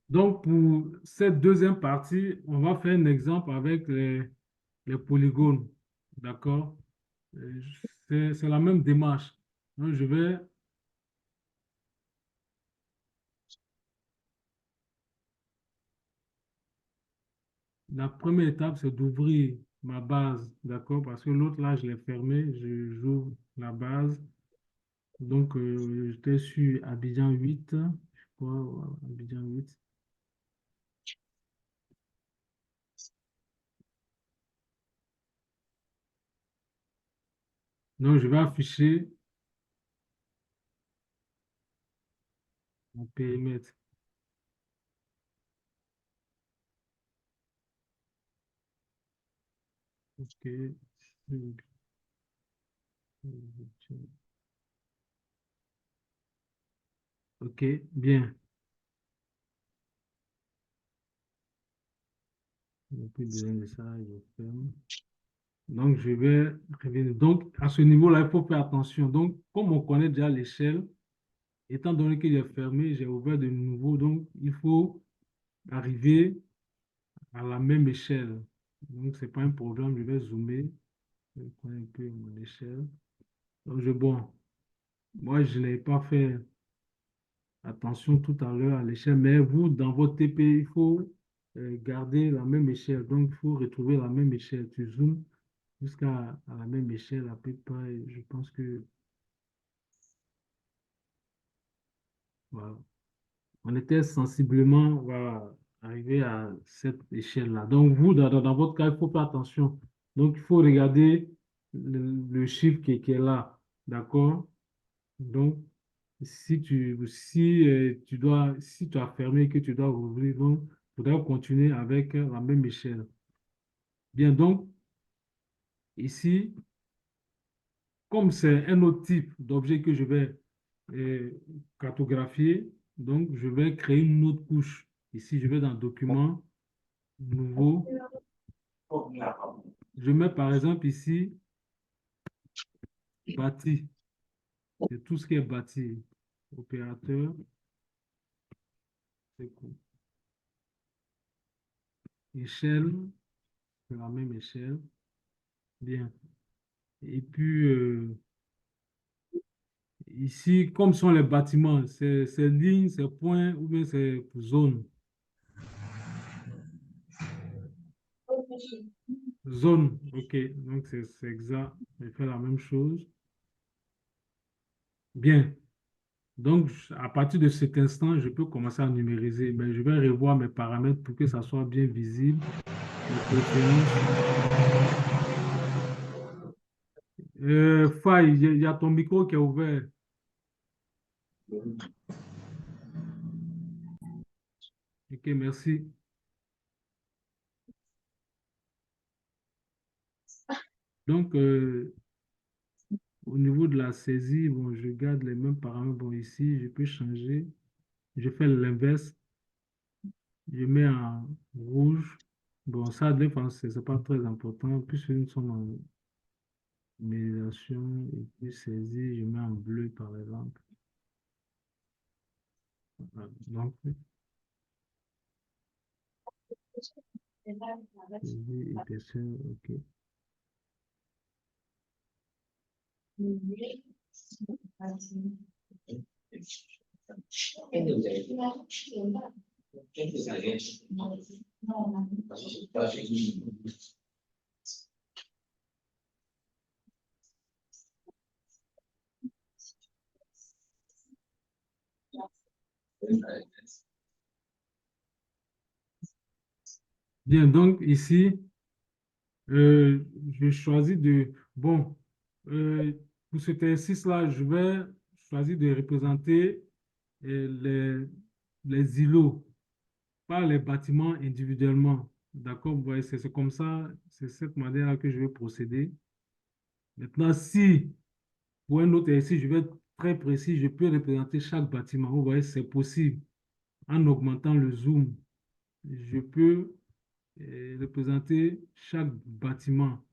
Donc, pour cette deuxième partie, on va faire un exemple avec les polygones. D'accord? Euh, c'est la même démarche. Donc, la première étape, c'est d'ouvrir ma base. D'accord? Parce que l'autre, là, je l'ai fermé. J'ouvre la base. Donc, j'étais sur Abidjan 8. Je crois, voilà, Abidjan 8. Donc, je vais afficher mon périmètre. OK. OK, bien. Il n'y a plus besoin de ça, je ferme. Donc, je vais revenir. Donc, à ce niveau-là, il faut faire attention. Donc, comme on connaît déjà l'échelle, étant donné qu'il est fermé, j'ai ouvert de nouveau. Donc, il faut arriver à la même échelle. Donc, ce n'est pas un problème. Je vais zoomer. Je vais prendre un peu mon échelle. Donc, bon, moi, je n'ai pas fait attention tout à l'heure à l'échelle, mais vous, dans votre TP, il faut garder la même échelle. Donc, il faut retrouver la même échelle. Tu zoomes jusqu'à la même échelle à peu près. Je pense que voilà. On était sensiblement voilà, arrivé à cette échelle-là. Donc, vous, dans votre cas, il faut faire attention. Donc, il faut regarder le chiffre qui est là. D'accord? Donc, si tu as fermé et que tu dois ouvrir, donc, il faudra continuer avec la même échelle. Bien, donc, ici, comme c'est un autre type d'objet que je vais euh, cartographier, donc je vais créer une autre couche. Ici, je vais dans Document, Nouveau. Je mets par exemple ici Bâti. C'est tout ce qui est bâti. Opérateur, c'est cool. Échelle, c'est la même échelle. Bien. Et puis, ici, comme sont les bâtiments, c'est lignes, c'est points ou bien c'est zone. Zone, ok. Donc, c'est exact. Je fais la même chose. Bien. Donc, à partir de cet instant, je peux commencer à numériser. Mais je vais revoir mes paramètres pour que ça soit bien visible. Les préférences. Faille, il y a ton micro qui est ouvert. Ok, merci. Donc, au niveau de la saisie, bon, je garde les mêmes paramètres. Bon, ici, je peux changer. Je fais l'inverse. Je mets en rouge. Bon, ça, des fois, c'est pas très important. Puisque nous sommes en numérisation et puis saisie, je mets en bleu, par exemple. Voilà. Donc, saisie, épaisseur, ok. Bien, donc ici, je choisis de... Bon, euh, pour cet exercice-là, je vais choisir de représenter les îlots, pas les bâtiments individuellement. D'accord? Vous voyez, c'est comme ça, c'est cette manière-là que je vais procéder. Maintenant, si pour un autre exercice, je vais être très précis, je peux représenter chaque bâtiment. Vous voyez, c'est possible. En augmentant le zoom, je peux représenter chaque bâtiment.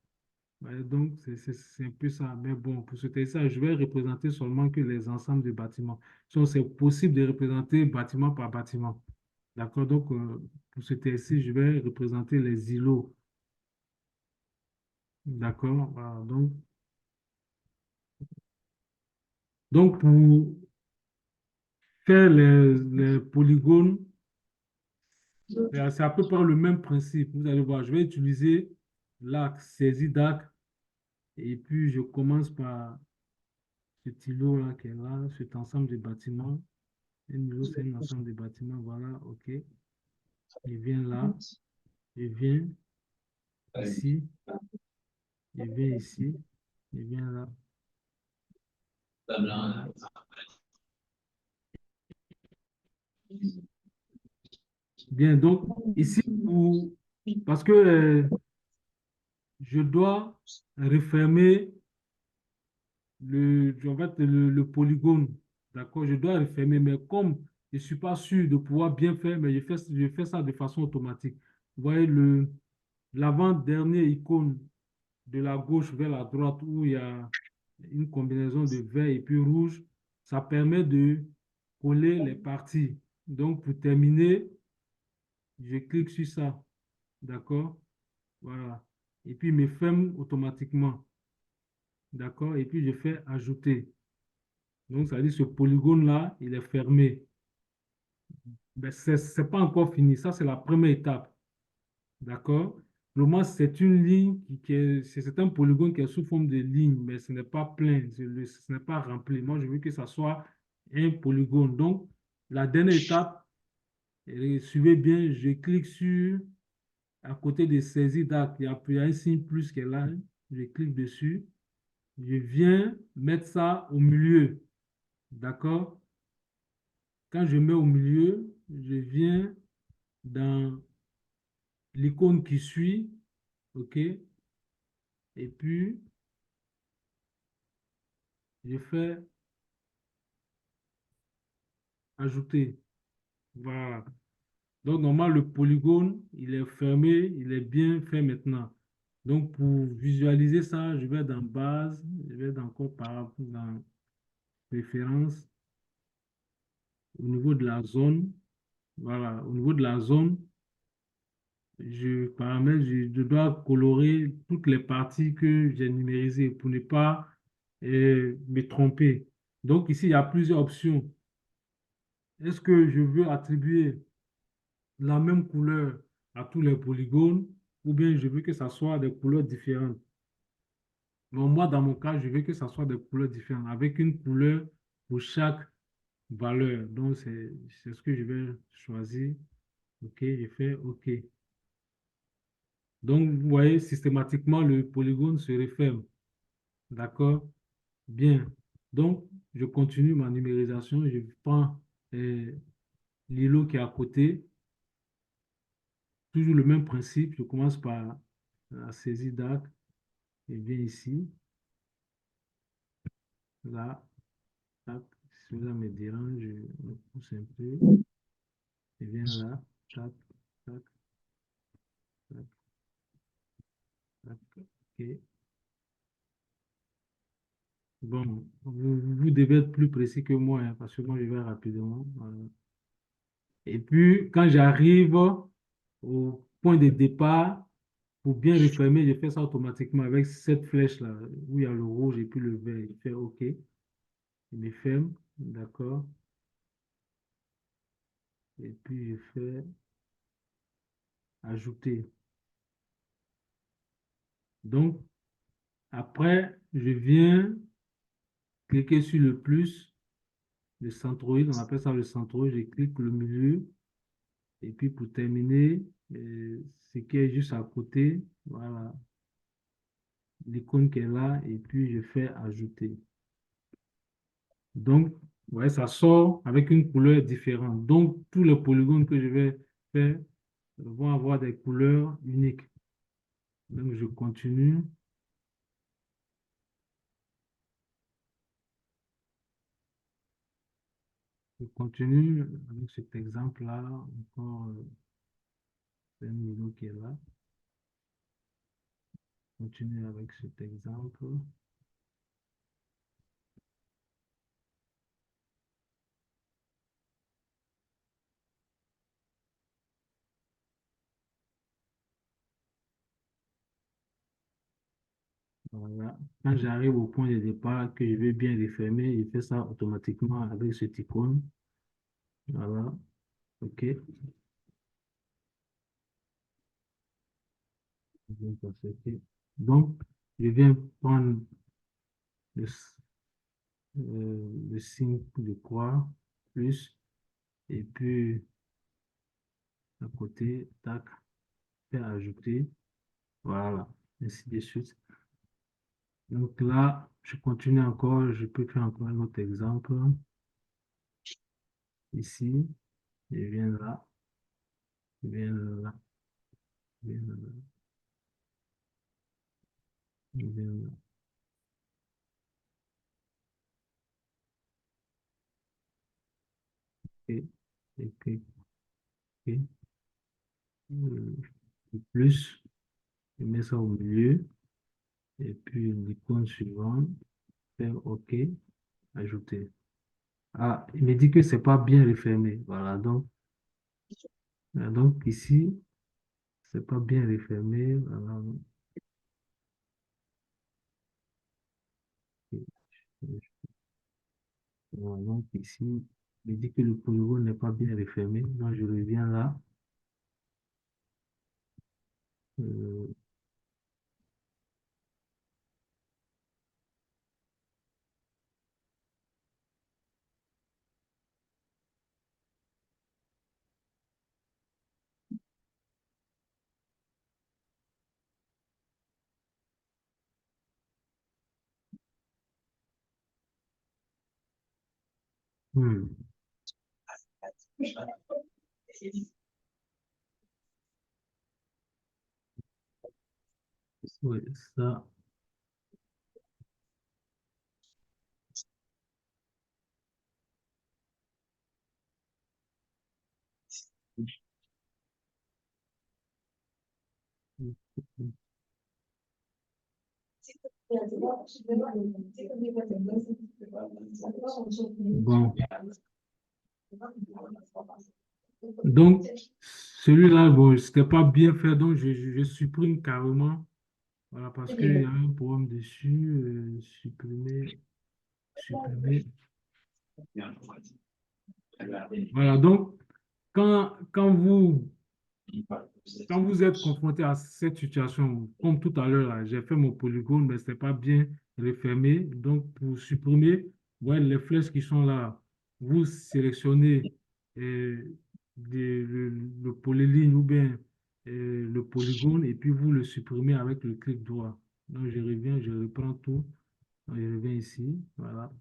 Ouais, donc, c'est un peu ça. Mais bon, pour ce ça, je vais représenter seulement que les ensembles de bâtiments. Donc, c'est possible de représenter bâtiment par bâtiment. D'accord, donc pour ce exercice, je vais représenter les îlots. D'accord, voilà, donc pour faire les polygones, c'est à peu près le même principe. Vous allez voir, je vais utiliser l'axe saisie d'axe et puis je commence par cet îlot-là qui est là, cet ensemble de bâtiments. Un îlot, c'est un ensemble de bâtiments, voilà, ok. Je viens là, je viens ici, je viens ici, je viens là, je viens là. Bien, donc ici, parce que je dois refermer en fait, le polygone. D'accord? Je dois refermer, mais comme je ne suis pas sûr de pouvoir bien faire, mais je fais ça de façon automatique. Vous voyez l'avant-dernier icône de la gauche vers la droite où il y a une combinaison de vert et puis rouge, ça permet de coller les parties. Donc, pour terminer, je clique sur ça. D'accord? Voilà. Et puis, il me ferme automatiquement. D'accord? Et puis, je fais ajouter. Donc, ça veut dire que ce polygone-là, il est fermé. Mais ce n'est pas encore fini. Ça, c'est la première étape. D'accord? Le moins, c'est une ligne c'est un polygone qui est sous forme de ligne, mais ce n'est pas plein, ce n'est pas rempli. Moi, je veux que ça soit un polygone. Donc, la dernière étape, suivez bien, je clique sur, à côté de saisie d'acte, il y a un signe plus qui est là. Je clique dessus. Je viens mettre ça au milieu. D'accord? Quand je mets au milieu, je viens dans l'icône qui suit, OK? Et puis, je fais ajouter. Voilà. Donc, normalement, le polygone, il est fermé, il est bien fait maintenant. Donc, pour visualiser ça, je vais dans base, je vais encore dans préférence, au niveau de la zone. Voilà, au niveau de la zone, je dois colorer toutes les parties que j'ai numérisées pour ne pas me tromper. Donc ici, il y a plusieurs options. Est-ce que je veux attribuer la même couleur à tous les polygones ou bien je veux que ça soit des couleurs différentes? Donc moi, dans mon cas, je veux que ça soit des couleurs différentes avec une couleur pour chaque valeur. Donc c'est ce que je vais choisir. OK, je fais OK. Donc, vous voyez, systématiquement, le polygone se referme. D'accord? Bien. Donc, je continue ma numérisation. Je prends l'îlot qui est à côté. Toujours le même principe. Je commence par la saisie d'acte. Je viens ici. Là. Tac. Cela me dérange. Je me pousse un peu. Je viens là. Tac. Tac. Tac. Tac. OK. Bon, vous devez être plus précis que moi, hein, parce que moi, je vais rapidement. Voilà. Et puis, quand j'arrive au point de départ, pour bien refermer, je fais ça automatiquement avec cette flèche-là, où il y a le rouge et puis le vert. Je fais OK. Je me ferme. D'accord. Et puis, je fais ajouter. Donc, après, je viens cliquer sur le plus, le centroïde. On appelle ça le centroïde. Je clique le milieu. Et puis, pour terminer, ce qui est juste à côté, voilà, l'icône qui est là. Et puis, je fais ajouter. Donc, ouais, ça sort avec une couleur différente. Donc, tous les polygones que je vais faire vont avoir des couleurs uniques. Donc, je continue. Je continue avec cet exemple-là. Encore, c'est un niveau qui est là. Continue avec cet exemple. Voilà. Quand j'arrive au point de départ, que je vais bien refermer, je fais ça automatiquement avec cet icône. Voilà. OK. Bien concerté. Donc, je viens prendre le, le signe de croix, plus, et puis à côté, tac, faire ajouter. Voilà. Ainsi de suite. Donc là, je continue encore, je peux faire encore un autre exemple. Ici, je viens là, je viens là, je viens là, je viens là. Et puis, et, plus, je mets ça au milieu, et puis l'icône suivante, faire OK, ajouter. Ah, il me dit que c'est pas bien refermé. Voilà, donc ici, c'est pas bien refermé. Voilà, voilà, donc ici, il me dit que le polygone n'est pas bien refermé. Donc je reviens là. Euh, hmm, ouais, ça, bon. Donc, celui-là, bon, c'était pas bien fait, donc je supprime carrément. Voilà, parce qu'il y a un problème dessus. Supprimer, supprimer. Voilà, donc, quand vous êtes confronté à cette situation, comme tout à l'heure, là, j'ai fait mon polygone, mais ce n'est pas bien refermé. Donc, pour supprimer, ouais, les flèches qui sont là, vous sélectionnez le polyligne ou bien le polygone et puis vous le supprimez avec le clic droit. Donc, je reviens, je reprends tout. Donc, je reviens ici. Voilà.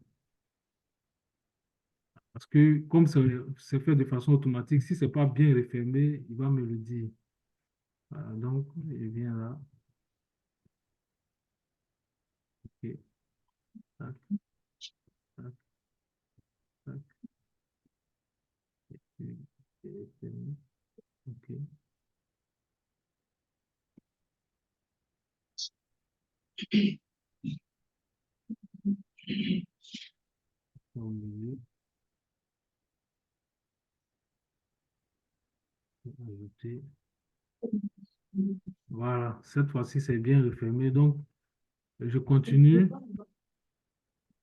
Parce que comme c'est fait de façon automatique, si ce n'est pas bien refermé, il va me le dire. Voilà, donc, je viens là. Ok. Tac, tac, tac, et fini. Ok. Au milieu, ajouter. Voilà, cette fois-ci, c'est bien refermé. Donc, je continue.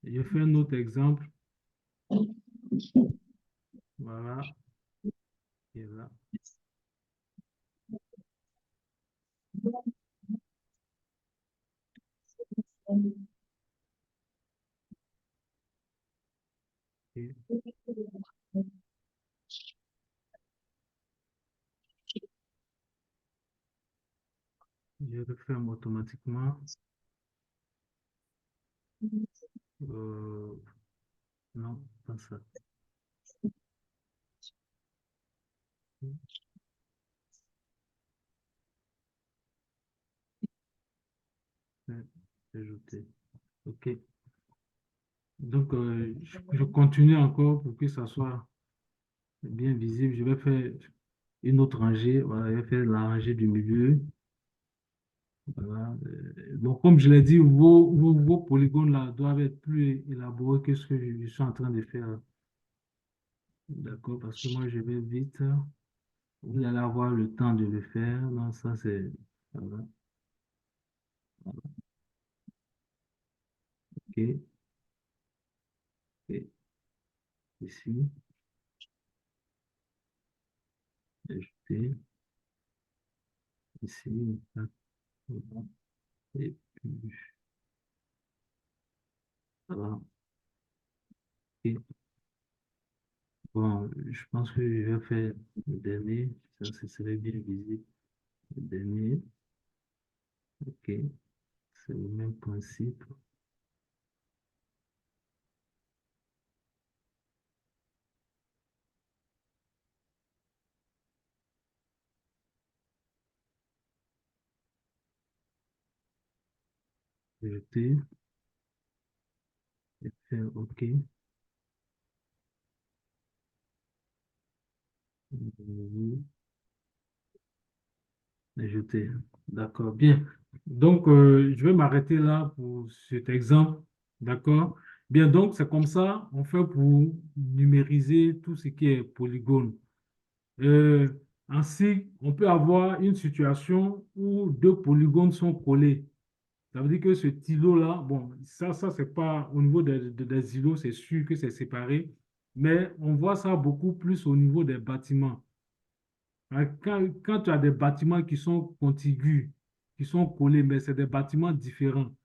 Je fais un autre exemple. Voilà, et là. Et je referme automatiquement. Euh, non, pas ça. Ajouter. OK. Donc, je continue encore pour que ça soit bien visible. Je vais faire une autre rangée. Voilà, je vais faire la rangée du milieu. Voilà. Donc, comme je l'ai dit, vos polygones là doivent être plus élaborés que ce que je suis en train de faire. D'accord? Parce que moi, je vais vite. Vous allez avoir le temps de le faire. Non, ça, c'est. Voilà. OK. Et ici, ajouter. Ici, tac, voilà. Et puis, voilà. Et bon, je pense que je vais faire le dernier. Ça, ce serait bien visible. Le dernier. OK. C'est le même principe. Ajouter et faire OK. Ajouter. D'accord, bien. Donc, je vais m'arrêter là pour cet exemple. D'accord? Bien, donc, c'est comme ça, on fait pour numériser tout ce qui est polygone. Euh, Ainsi, on peut avoir une situation où deux polygones sont collés. Ça veut dire que ce îlot-là, bon, ça c'est pas au niveau des îlots, c'est sûr que c'est séparé, mais on voit ça beaucoup plus au niveau des bâtiments. Quand tu as des bâtiments qui sont contigus, qui sont collés, mais c'est des bâtiments différents.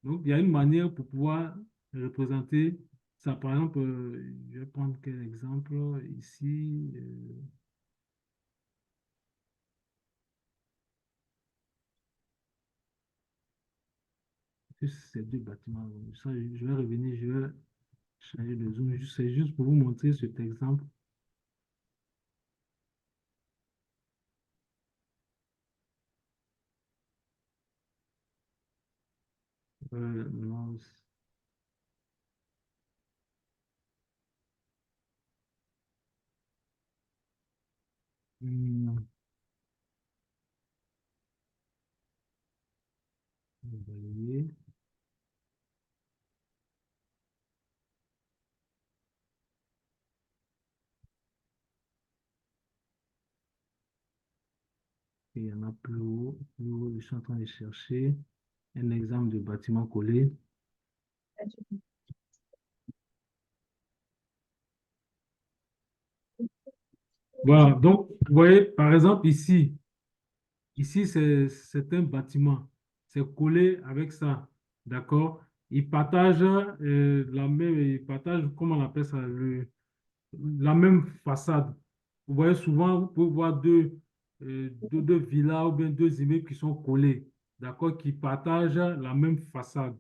Donc, il y a une manière pour pouvoir représenter ça. Par exemple, je vais prendre quel exemple ici. Juste ces deux bâtiments. Ça, je vais revenir, je vais changer de zoom. C'est juste pour vous montrer cet exemple. Non, hmm, on va lier. Et il y en a plus haut. Plus haut, je suis en train de chercher un exemple de bâtiment collé. Voilà, donc, vous voyez, par exemple, ici c'est un bâtiment. C'est collé avec ça. D'accord? Ils partagent ils partagent, comment on appelle ça, la même façade. Vous voyez, souvent, vous pouvez voir deux villas ou bien deux immeubles qui sont collés. D'accord? Qui partagent la même façade.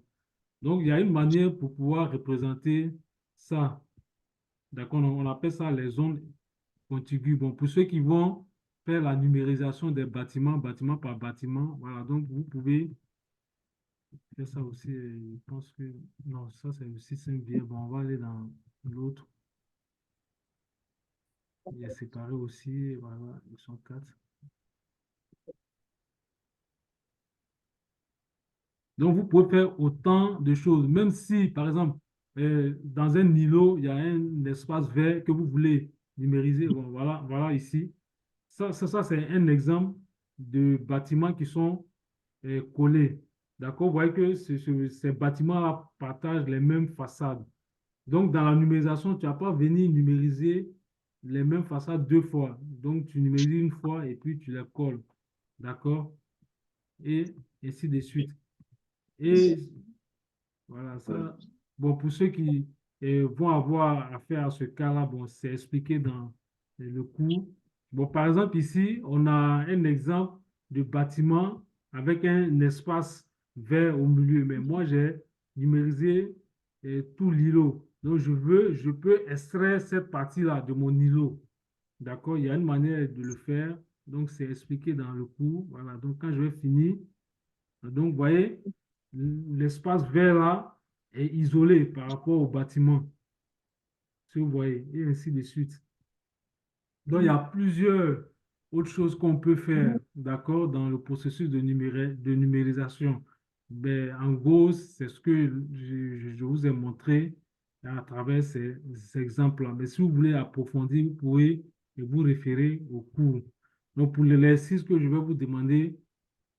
Donc, il y a une manière pour pouvoir représenter ça. D'accord? On appelle ça les zones contiguës. Bon, pour ceux qui vont faire la numérisation des bâtiments, bâtiment par bâtiment, voilà, donc vous pouvez faire ça aussi. Je pense que, non, ça c'est aussi simple bien. Bon, on va aller dans l'autre. Il est séparé aussi, voilà, ils sont quatre. Donc, vous pouvez faire autant de choses, même si, par exemple, dans un îlot, il y a un espace vert que vous voulez numériser. Bon, voilà, voilà ici. Ça c'est un exemple de bâtiments qui sont collés. D'accord? Vous voyez que ces bâtiments-là partagent les mêmes façades. Donc, dans la numérisation, tu ne vas pas venir numériser les mêmes façades deux fois. Donc, tu numérises une fois et puis tu les colles. D'accord? Et ainsi de suite. Et voilà, ça. Bon, pour ceux qui vont avoir affaire à ce cas-là, bon, c'est expliqué dans le cours. Bon, par exemple, ici, on a un exemple de bâtiment avec un espace vert au milieu. Mais moi, j'ai numérisé tout l'îlot. Donc, je peux extraire cette partie-là de mon îlot. D'accord? Il y a une manière de le faire. Donc, c'est expliqué dans le cours. Voilà. Donc, quand je vais finir, donc, vous voyez, l'espace vert là est isolé par rapport au bâtiment, si vous voyez, et ainsi de suite. Donc, il y a plusieurs autres choses qu'on peut faire, d'accord, dans le processus de numérisation. Mais en gros, c'est ce que je vous ai montré à travers ces exemples-là. Mais si vous voulez approfondir, vous pouvez vous référer au cours. Donc, pour l'exercice que je vais vous demander,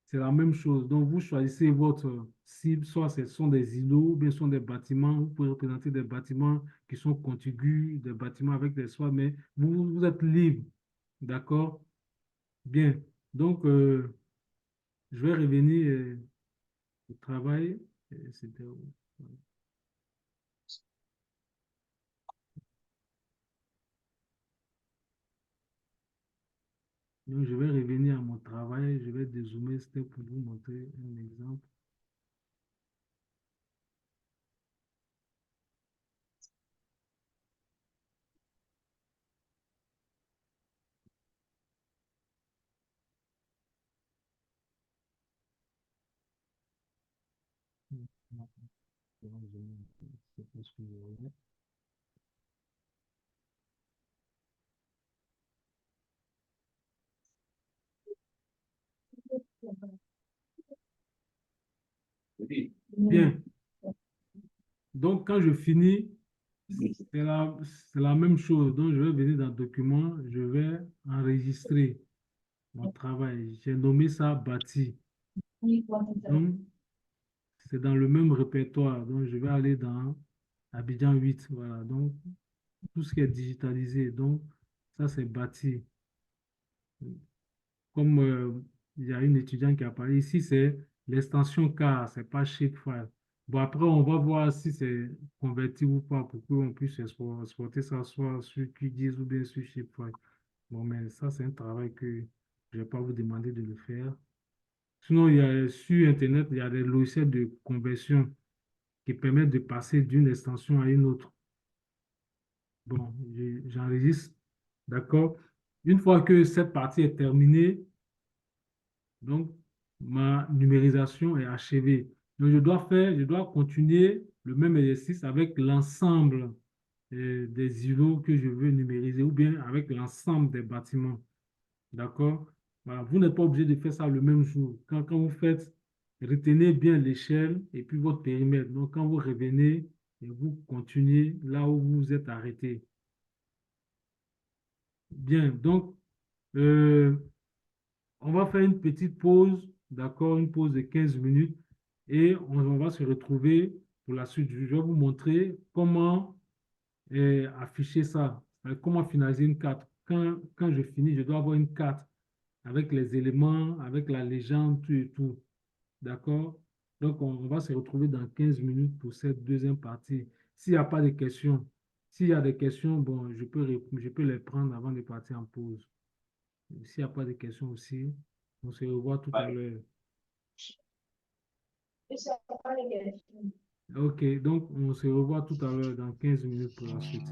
c'est la même chose. Donc, vous choisissez votre cibles, soit ce sont des îlots, ou bien ce sont des bâtiments. Vous pouvez représenter des bâtiments qui sont contigus, des bâtiments avec des soies, mais vous êtes libre. D'accord? Bien. Donc, je vais revenir au travail. C'était Donc, je vais revenir à mon travail. Je vais dézoomer. C'était pour vous montrer un exemple. C'est pas ce que je voulais. Bien. Donc, quand je finis, c'est la même chose. Donc, je vais venir dans le document, je vais enregistrer mon travail. J'ai nommé ça bâti. Donc, c'est dans le même répertoire. Donc, je vais aller dans Abidjan 8. Voilà. Donc, tout ce qui est digitalisé. Donc, ça, c'est bâti. Comme il y a une étudiante qui a parlé ici, c'est l'extension car, c'est pas shapefile. Bon, après, on va voir si c'est converti ou pas pour qu'on puisse exporter ça soit sur QGIS ou bien sur shapefile. Bon, mais ça, c'est un travail que je ne vais pas vous demander de le faire. Sinon, il y a, sur Internet, il y a des logiciels de conversion qui permettent de passer d'une extension à une autre. Bon, j'enregistre, d'accord? Une fois que cette partie est terminée, donc ma numérisation est achevée. Donc, je dois continuer le même exercice avec l'ensemble des îlots que je veux numériser ou bien avec l'ensemble des bâtiments. D'accord? Voilà, vous n'êtes pas obligé de faire ça le même jour. Quand vous faites, retenez bien l'échelle et puis votre périmètre. Donc, quand vous revenez, et vous continuez là où vous êtes arrêté. Bien, donc, euh, on va faire une petite pause, d'accord, une pause de 15 minutes et on va se retrouver pour la suite. Je vais vous montrer comment afficher ça, comment finaliser une carte. Quand je finis, je dois avoir une carte avec les éléments, avec la légende, tout et tout. D'accord? Donc, on va se retrouver dans 15 minutes pour cette deuxième partie. S'il n'y a pas de questions, s'il y a des questions, bon, je peux les prendre avant de partir en pause. S'il n'y a pas de questions aussi, on se revoit tout à l'heure. Ok, donc on se revoit tout à l'heure dans 15 minutes pour la suite.